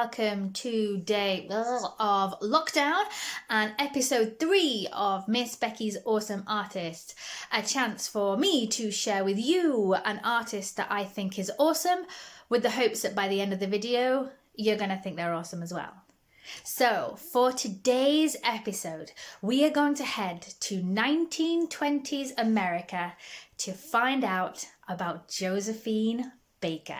welcome to day of lockdown and episode 3 of Miss Becky's Awesome Artist. A chance for me to share with you an artist that I think is awesome, with the hopes that by the end of the video, you're going to think they're awesome as well. So, for today's episode, we are going to head to 1920s America to find out about Josephine Baker.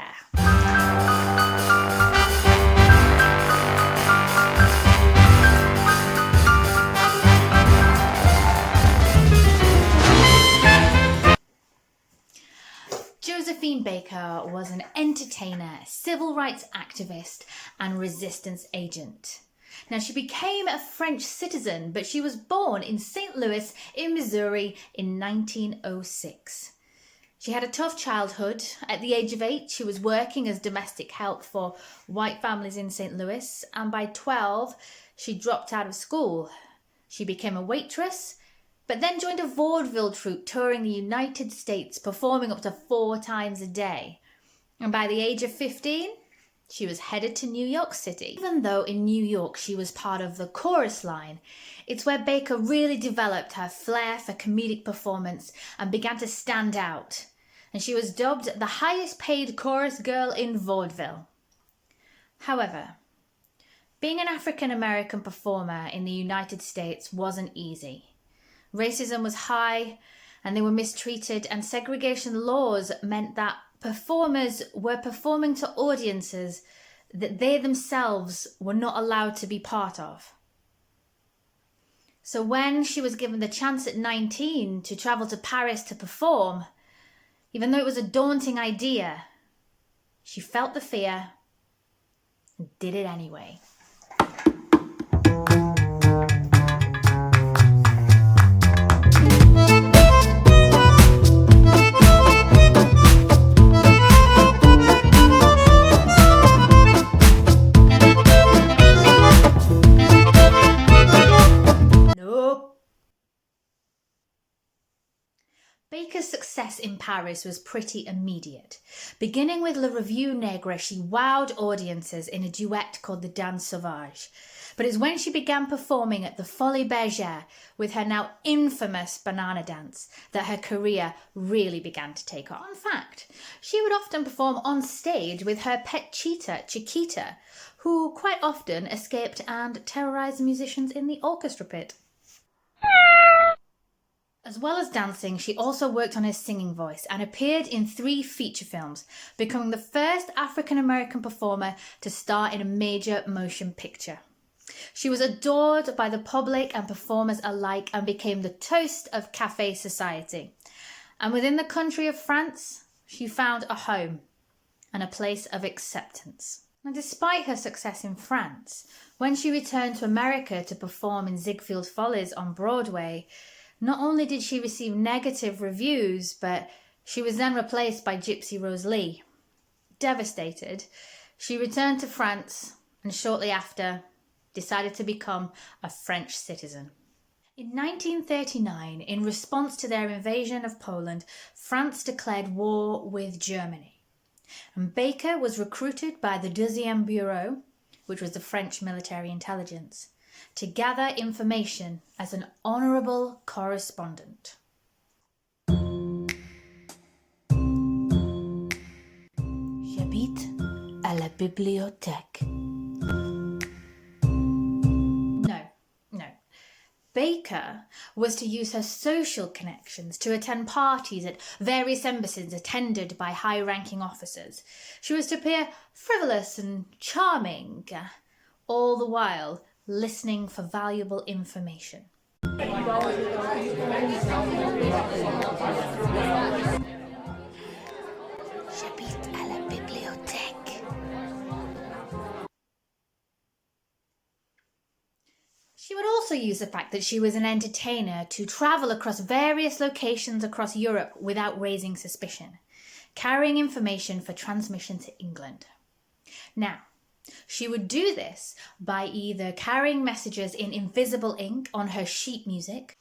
Josephine Baker was an entertainer, civil rights activist, and resistance agent. Now, she became a French citizen, but she was born in St. Louis in Missouri in 1906. She had a tough childhood. At the age of 8, she was working as domestic help for white families in St. Louis, and by 12, she dropped out of school. She became a waitress, but then joined a vaudeville troupe touring the United States, performing up to 4 times a day. And by the age of 15, she was headed to New York City. Even though in New York she was part of the chorus line, it's where Baker really developed her flair for comedic performance and began to stand out. And she was dubbed the highest paid chorus girl in vaudeville. However, being an African American performer in the United States wasn't easy. Racism was high, and they were mistreated, and segregation laws meant that performers were performing to audiences that they themselves were not allowed to be part of. So when she was given the chance at 19 to travel to Paris to perform, even though it was a daunting idea, she felt the fear and did it anyway. Baker's success in Paris was pretty immediate. Beginning with Le Revue Negre, she wowed audiences in a duet called The Danse Sauvage. But it's when she began performing at the Folies Bergère with her now infamous banana dance that her career really began to take off. In fact, she would often perform on stage with her pet cheetah, Chiquita, who quite often escaped and terrorized musicians in the orchestra pit. As well as dancing, she also worked on her singing voice and appeared in 3 feature films, becoming the first African-American performer to star in a major motion picture. She was adored by the public and performers alike and became the toast of café society. And within the country of France, she found a home and a place of acceptance. And despite her success in France, when she returned to America to perform in Ziegfeld Follies on Broadway, not only did she receive negative reviews, but she was then replaced by Gypsy Rose Lee. Devastated, she returned to France and shortly after decided to become a French citizen. In 1939, in response to their invasion of Poland, France declared war with Germany. And Baker was recruited by the Deuxième Bureau, which was the French military intelligence, to gather information as an honourable correspondent. J'habite à la bibliothèque. No. Baker was to use her social connections to attend parties at various embassies attended by high-ranking officers. She was to appear frivolous and charming, all the while listening for valuable information. J'habite à la bibliothèque. She would also use the fact that she was an entertainer to travel across various locations across Europe without raising suspicion, carrying information for transmission to England. Now, she would do this by either carrying messages in invisible ink on her sheet music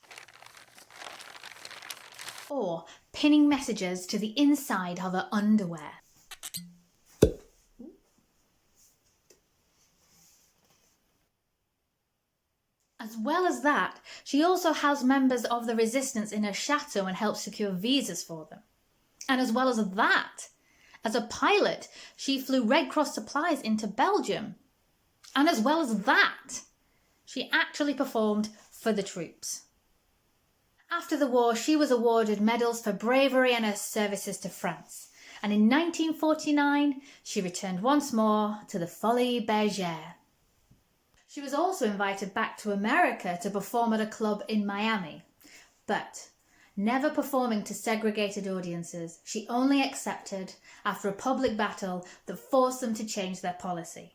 or pinning messages to the inside of her underwear. well as that, she also housed members of the resistance in her chateau and helped secure visas for them. And as well as that, as a pilot, she flew Red Cross supplies into Belgium. And as well as that, she actually performed for the troops. After the war, she was awarded medals for bravery and her services to France. And in 1949, she returned once more to the Folies Bergère. She was also invited back to America to perform at a club in Miami. But never performing to segregated audiences, she only accepted after a public battle that forced them to change their policy.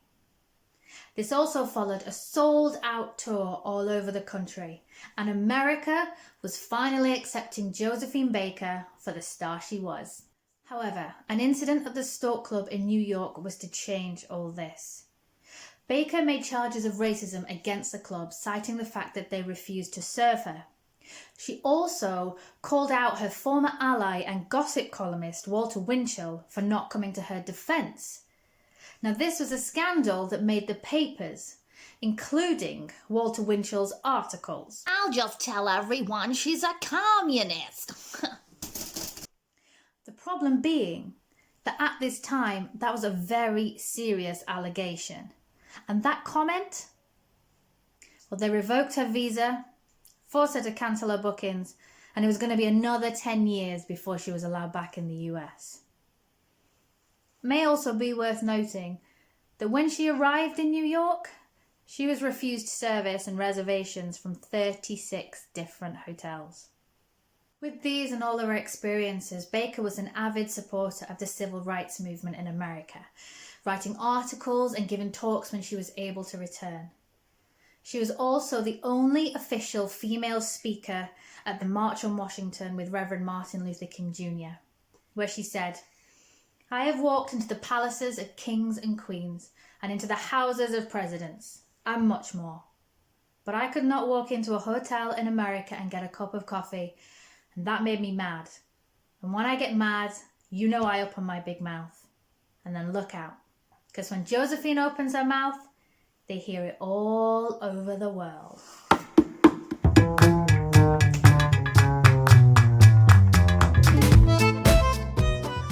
This also followed a sold-out tour all over the country, and America was finally accepting Josephine Baker for the star she was. However, an incident at the Stork Club in New York was to change all this. Baker made charges of racism against the club, citing the fact that they refused to serve her. She also called out her former ally and gossip columnist Walter Winchell for not coming to her defence. Now, this was a scandal that made the papers, including Walter Winchell's articles. I'll just tell everyone she's a communist. The problem being that at this time, that was a very serious allegation. And that comment, well, they revoked her visa, forced her to cancel her bookings, and it was going to be another 10 years before she was allowed back in the US. It may also be worth noting that when she arrived in New York, she was refused service and reservations from 36 different hotels. With these and all of her experiences, Baker was an avid supporter of the civil rights movement in America, writing articles and giving talks when she was able to return. She was also the only official female speaker at the March on Washington with Reverend Martin Luther King Jr., where she said, "I have walked into the palaces of kings and queens and into the houses of presidents, and much more. But I could not walk into a hotel in America and get a cup of coffee, and that made me mad. And when I get mad, you know I open my big mouth. And then look out, because when Josephine opens her mouth, they hear it all over the world."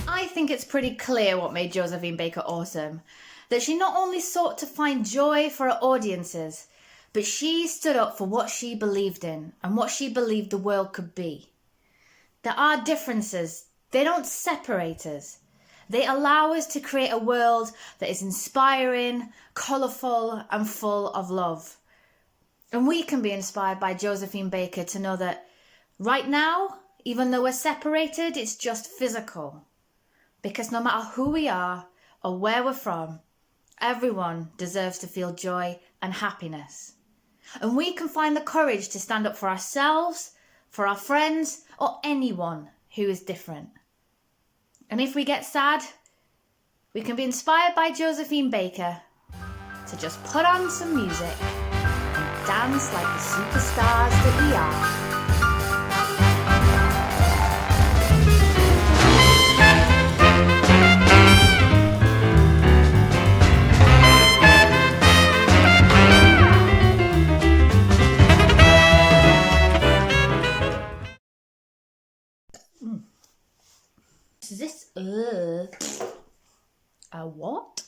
I think it's pretty clear what made Josephine Baker awesome. That she not only sought to find joy for her audiences, but she stood up for what she believed in and what she believed the world could be. There are differences. They don't separate us. They allow us to create a world that is inspiring, colourful, and full of love. And we can be inspired by Josephine Baker to know that right now, even though we're separated, it's just physical. Because no matter who we are or where we're from, everyone deserves to feel joy and happiness. And we can find the courage to stand up for ourselves, for our friends, or anyone who is different. And if we get sad, we can be inspired by Josephine Baker to just put on some music and dance like the superstars that we are. Is this a what?